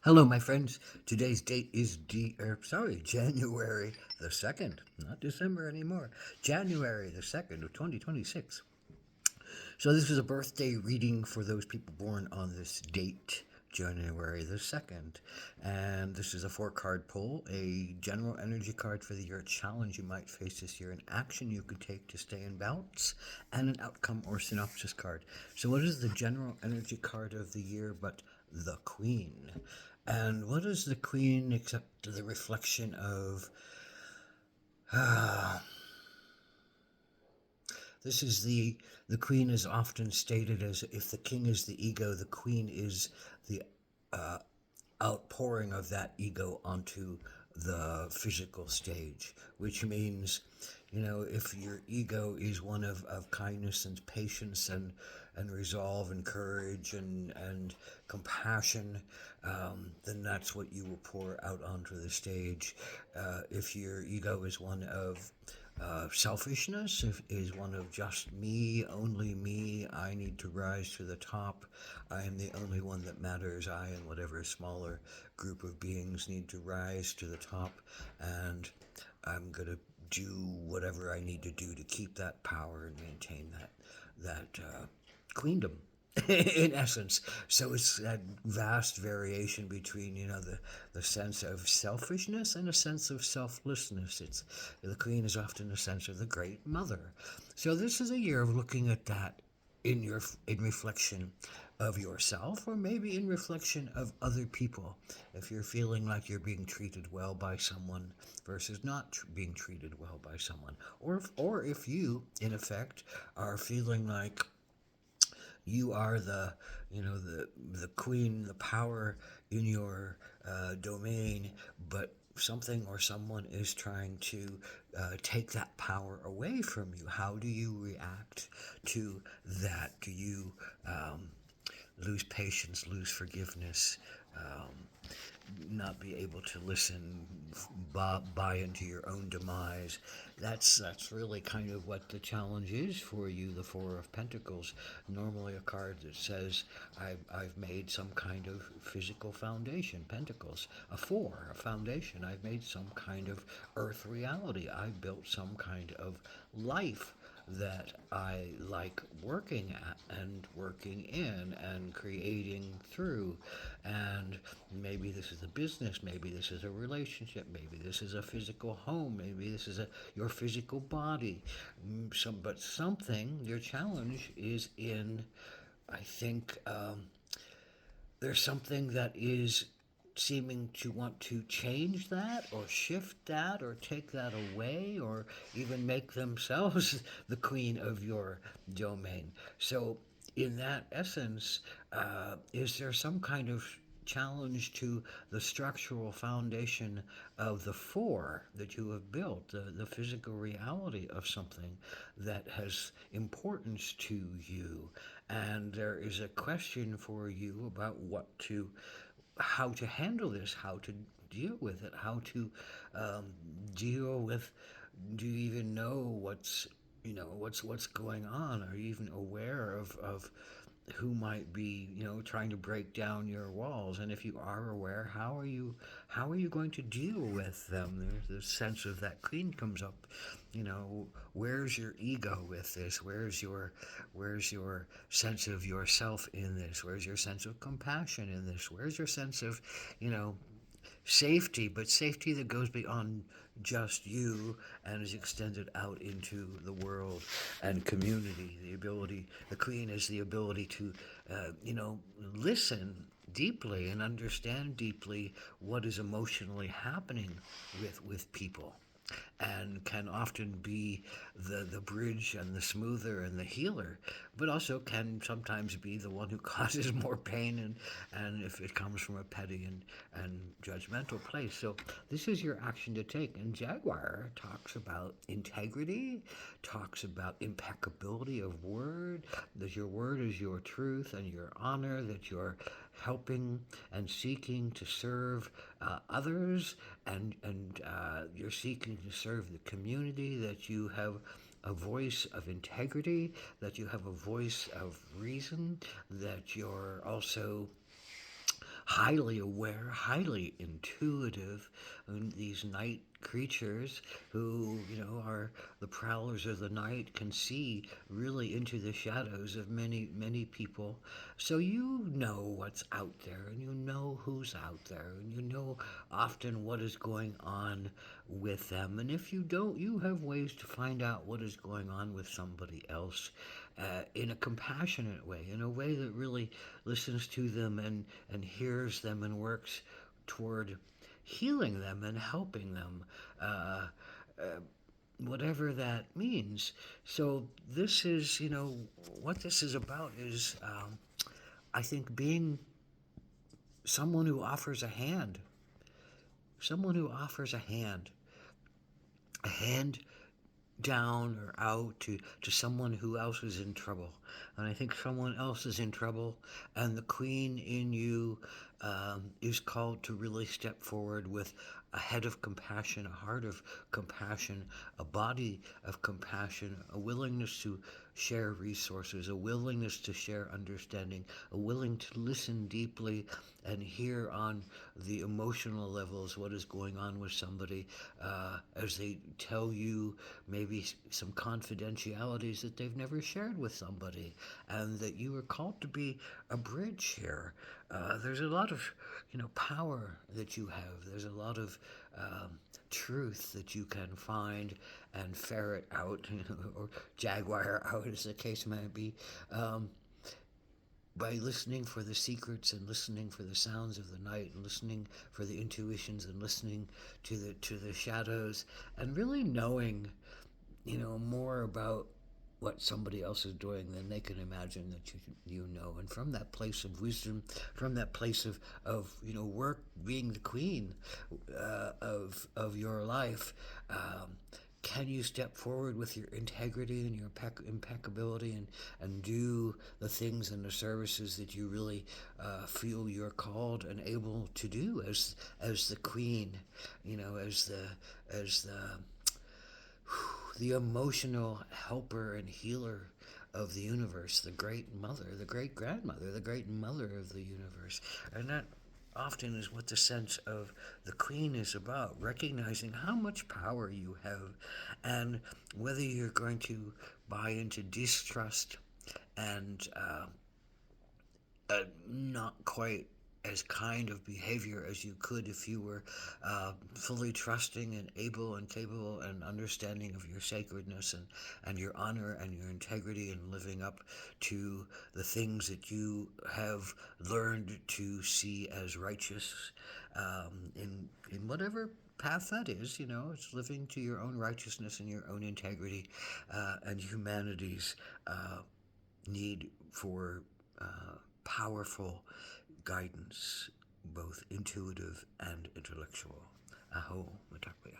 Hello, my friends. Today's date is January the 2nd, not December anymore. January the 2nd of 2026. So this is a birthday reading for those people born on this date, January the 2nd. And this is a four-card pull, a general energy card for the year, a challenge you might face this year, an action you could take to stay in balance, and an outcome or synopsis card. So what is the general energy card of the year but the Queen? And what is the Queen except the reflection of this is the Queen is often stated as if the king is the ego, the Queen is the outpouring of that ego onto the physical stage, which means, if your ego is one of kindness and patience and resolve and courage and compassion, then that's what you will pour out onto the stage. If your ego is one of selfishness is one of just me, only me. I need to rise to the top. I am the only one that matters. I and whatever smaller group of beings need to rise to the top, and I'm gonna do whatever I need to do to keep that power and maintain that queendom. In essence, so it's that vast variation between the sense of selfishness and a sense of selflessness. It's the Queen is often a sense of the Great Mother. So this is a year of looking at that in reflection of yourself, or maybe in reflection of other people. If you're feeling like you're being treated well by someone versus not being treated well by someone, or if you in effect are feeling like you are the queen, the power in your domain, but something or someone is trying to take that power away from you. How do you react to that? Do you lose patience, lose forgiveness, not be able to listen, buy into your own demise? That's really kind of what the challenge is for you. The Four of Pentacles, normally a card that says I've made some kind of physical foundation. Pentacles, a foundation. I've made some kind of earth reality. I've built some kind of life that I like working at and working in and creating through. And maybe this is a business, maybe this is a relationship, maybe this is a physical home, maybe this is your physical body. But something, your challenge is in, I think, there's something that is seeming to want to change that or shift that or take that away or even make themselves the queen of your domain. So, in that essence, is there some kind of challenge to the structural foundation of the four that you have built, the physical reality of something that has importance to you? And there is a question for you about how to handle this, how to deal with it, how to um, deal with. Do you even know what's going on? Are you even aware of who might be trying to break down your walls? And if you are aware, how are you going to deal with them? There's this sense of that Queen comes up. Where's your ego with this? Where's your sense of yourself in this? Where's your sense of compassion in this? Where's your sense of you know safety, but safety that goes beyond just you and is extended out into the world and community? The Queen is the ability to, listen deeply and understand deeply what is emotionally happening with people, and can often be the bridge and the smoother and the healer, but also can sometimes be the one who causes more pain, and if it comes from a petty and judgmental place. So this is your action to take. And Jaguar talks about integrity, talks about impeccability of word, that your word is your truth and your honor, that you're helping and seeking to serve others, and you're seeking to serve the community, that you have a voice of integrity, that you have a voice of reason, that you're also highly aware, highly intuitive, and these night creatures who, are the prowlers of the night, can see really into the shadows of many, many people. So you know what's out there, and you know who's out there, and you know often what is going on with them. And if you don't, you have ways to find out what is going on with somebody else in a compassionate way, in a way that really listens to them and hears them and works toward healing them and helping them, uh, whatever that means. So, this is, what this is about is, I think, being someone who offers a hand, someone who offers a hand down or out to someone who else is in trouble. And I think someone else is in trouble, and the queen in you is called to really step forward with a head of compassion, a heart of compassion, a body of compassion, a willingness to share resources, a willingness to share understanding, a willing to listen deeply and hear on the emotional levels what is going on with somebody as they tell you maybe some confidentialities that they've never shared with somebody, and that you are called to be a bridge here. There's a lot of power that you have. There's a lot of truth that you can find and ferret out, or jaguar out, as the case may be, by listening for the secrets and listening for the sounds of the night and listening for the intuitions and listening to the shadows, and really knowing more about what somebody else is doing than they can imagine that you know. And from that place of wisdom, from that place of work, being the queen of your life, can you step forward with your integrity and your impeccability, and do the things and the services that you really feel you're called and able to do as the queen, as the emotional helper and healer of the universe, the great mother, the great grandmother, the great mother of the universe. And that often is what the sense of the queen is about, recognizing how much power you have, and whether you're going to buy into distrust and not quite as kind of behavior as you could if you were fully trusting and able and capable and understanding of your sacredness and your honor and your integrity, and living up to the things that you have learned to see as righteous, in whatever path that is. It's living to your own righteousness and your own integrity, and humanity's need for powerful guidance, both intuitive and intellectual. Aho, Mitakuye.